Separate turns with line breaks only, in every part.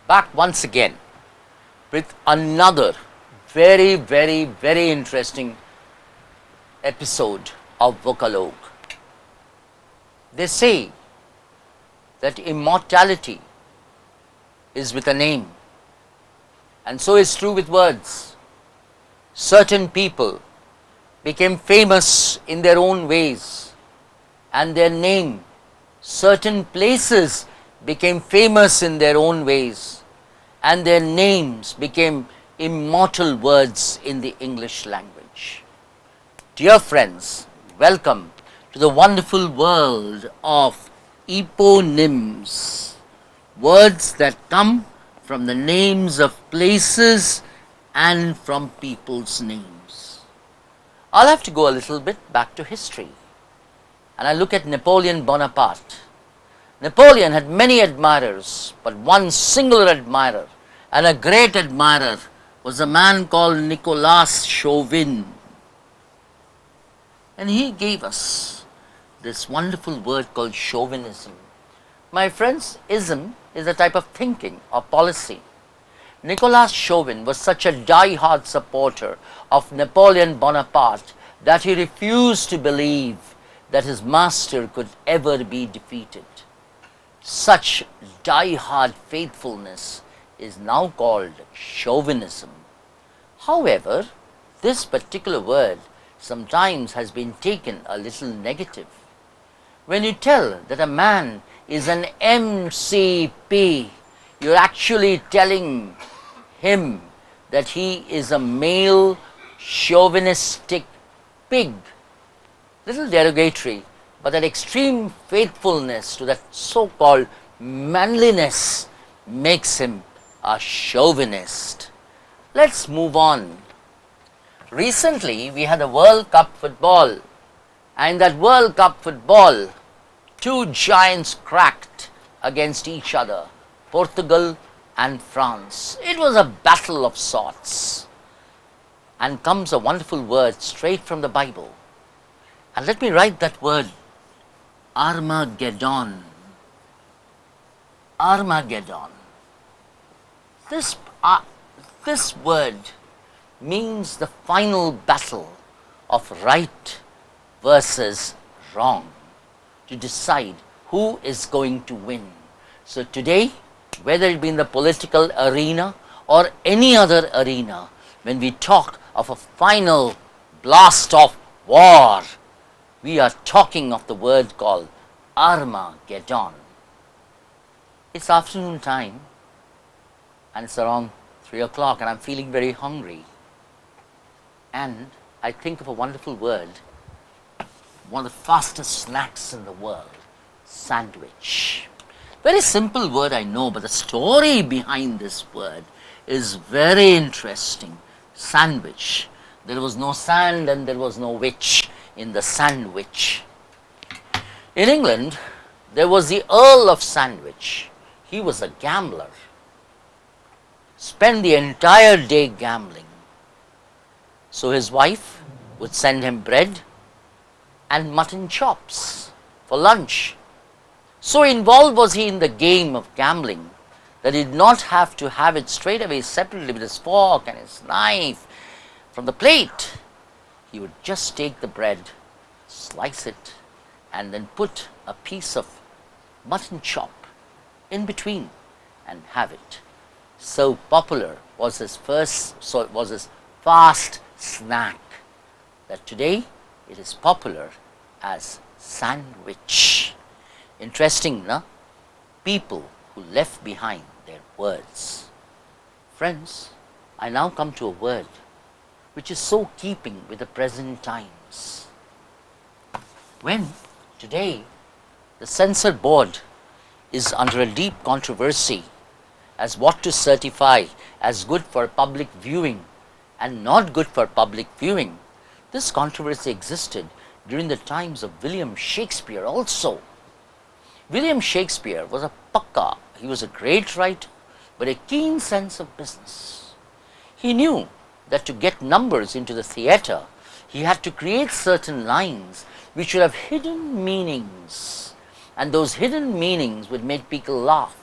back once again with another very interesting episode of Vocalogue. They say that immortality is with a name, and so is true with words. Certain people became famous in their own ways, and their name, certain places became famous in their own ways, and their names became immortal words in the English language. Dear friends, welcome to the wonderful world of eponyms, words that come from the names of places and from people's names. I'll have to go a little bit back to history, and I look at Napoleon Bonaparte. Napoleon had many admirers, but one singular admirer, and a great admirer, was a man called Nicolas Chauvin. And he gave us this wonderful word called chauvinism. My friends, ism is a type of thinking or policy. Nicolas Chauvin was such a die-hard supporter of Napoleon Bonaparte that he refused to believe that his master could ever be defeated. Such die-hard faithfulness is now called chauvinism. However, this particular word sometimes has been taken a little negative. When you tell that a man is an MCP, you're actually telling him that he is a male chauvinistic pig. Little derogatory, but that extreme faithfulness to that so-called manliness makes him a chauvinist. Let's move on. Recently, we had a World Cup football, and in that World Cup football, two giants cracked against each other, Portugal and France. It was a battle of sorts. And comes a wonderful word straight from the Bible. And let me write that word, Armageddon. Armageddon. This word means the final battle of right versus wrong, to decide who is going to win. So today, whether it be in the political arena or any other arena, when we talk of a final blast of war, we are talking of the word called Armageddon. It's afternoon time, and it's around 3 o'clock, and I'm feeling very hungry. And I think of a wonderful word, one of the fastest snacks in the world, sandwich. Very simple word, I know, but the story behind this word is very interesting. Sandwich. There was no sand and there was no witch in the sandwich. In England, there was the Earl of Sandwich. He was a gambler. Spent the entire day gambling. So his wife would send him bread and mutton chops for lunch. So involved was he in the game of gambling that he did not have to have it straight away separately with his fork and his knife from the plate. He would just take the bread, slice it, and then put a piece of mutton chop in between and have it. So popular was his fast snack that today it is popular as sandwich. Interesting, no? People who left behind their words. Friends, I now come to a word which is so keeping with the present times. When today the censor board is under a deep controversy as what to certify as good for public viewing and not good for public viewing. This controversy existed during the times of William Shakespeare also. William Shakespeare was a pakka. He was a great writer, but a keen sense of business. He knew that to get numbers into the theatre, he had to create certain lines which would have hidden meanings, and those hidden meanings would make people laugh.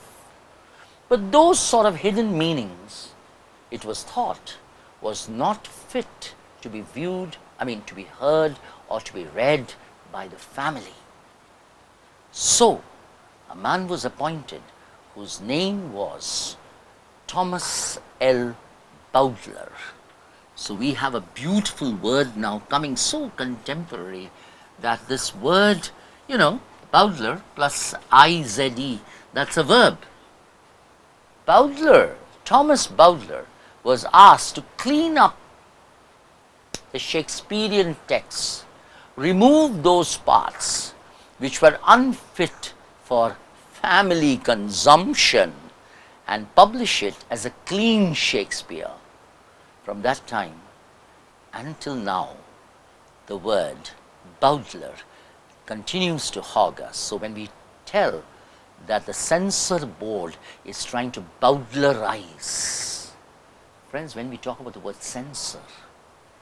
But those sort of hidden meanings, it was thought, was not fit to be viewed, to be heard or to be read by the family. So, a man was appointed whose name was Thomas L. Bowdler. So we have a beautiful word now coming so contemporary that this word, Bowdler plus IZE, that's a verb. Bowdler, Thomas Bowdler, was asked to clean up the Shakespearean texts, remove those parts which were unfit for family consumption, and publish it as a clean Shakespeare. From that time until now, the word Bowdler continues to hog us. So when we tell that the censor board is trying to Bowdlerize, friends, when we talk about the word censor,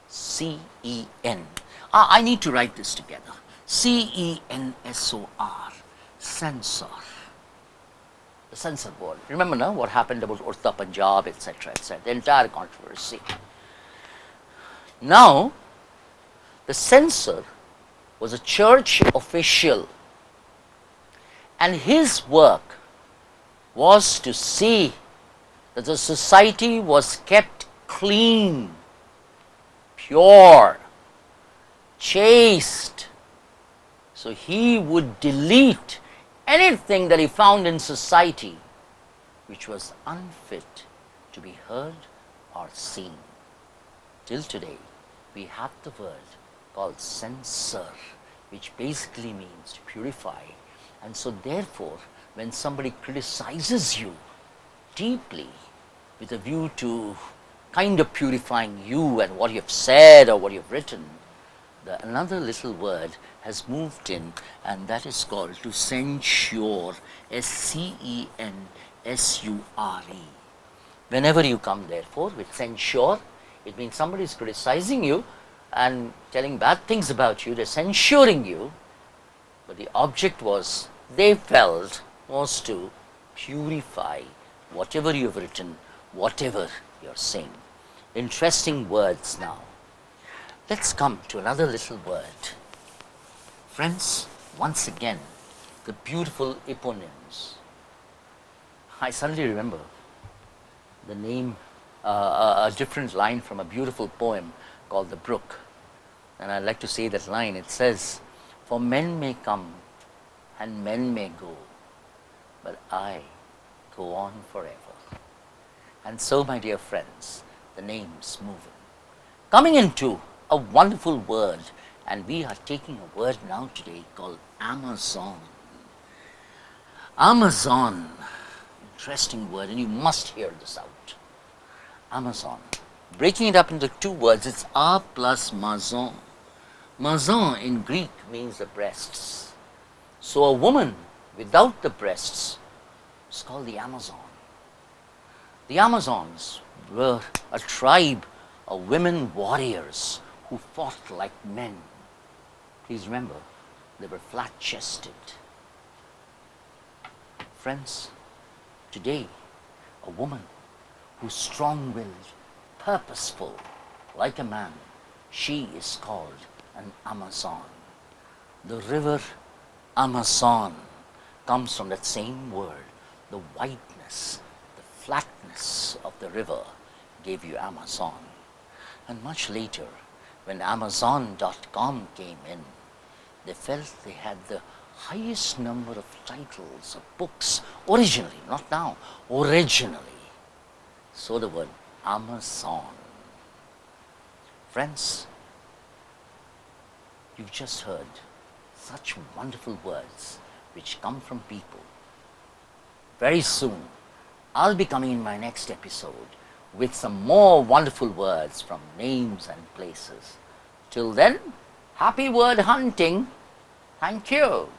C-E-N, I need to write this together, C-E-N-S-O-R, censor. The censor board. Remember now what happened about Urta Punjab, etc., the entire controversy. Now, the censor was a church official, and his work was to see that the society was kept clean, pure, chaste. So he would delete anything that he found in society which was unfit to be heard or seen. Till today, we have the word called censor, which basically means to purify. And so therefore, when somebody criticizes you deeply with a view to kind of purifying you and what you have said or what you have written, another little word has moved in, and that is called to censure, S-C-E-N-S-U-R-E. Whenever you come therefore with censure, it means somebody is criticizing you and telling bad things about you, they're censuring you, but the object was, they felt, was to purify whatever you've written, whatever you're saying. Interesting words now. Let's come to another little word. Friends, once again, the beautiful eponyms. I suddenly remember the name, a different line from a beautiful poem called The Brook. And I'd like to say that line. It says, "For men may come and men may go, but I go on forever." And so, my dear friends, the names moving. Coming into a wonderful word, and we are taking a word now today called Amazon. Amazon, interesting word, and you must hear this out. Amazon. Breaking it up into two words, it's A plus mazon. Mazon in Greek means the breasts. So a woman without the breasts is called the Amazon. The Amazons were a tribe of women warriors who fought like men. Please remember, they were flat-chested. Friends, today, a woman who's strong-willed, purposeful, like a man, she is called an Amazon. The river Amazon comes from that same word. The whiteness, the flatness of the river gave you Amazon. And much later, when Amazon.com came in, they felt they had the highest number of titles of books originally, not now, originally. So the word Amazon. Friends, you've just heard such wonderful words which come from people. Very soon, I'll be coming in my next episode with some more wonderful words from names and places. Till then, happy word hunting. Thank you.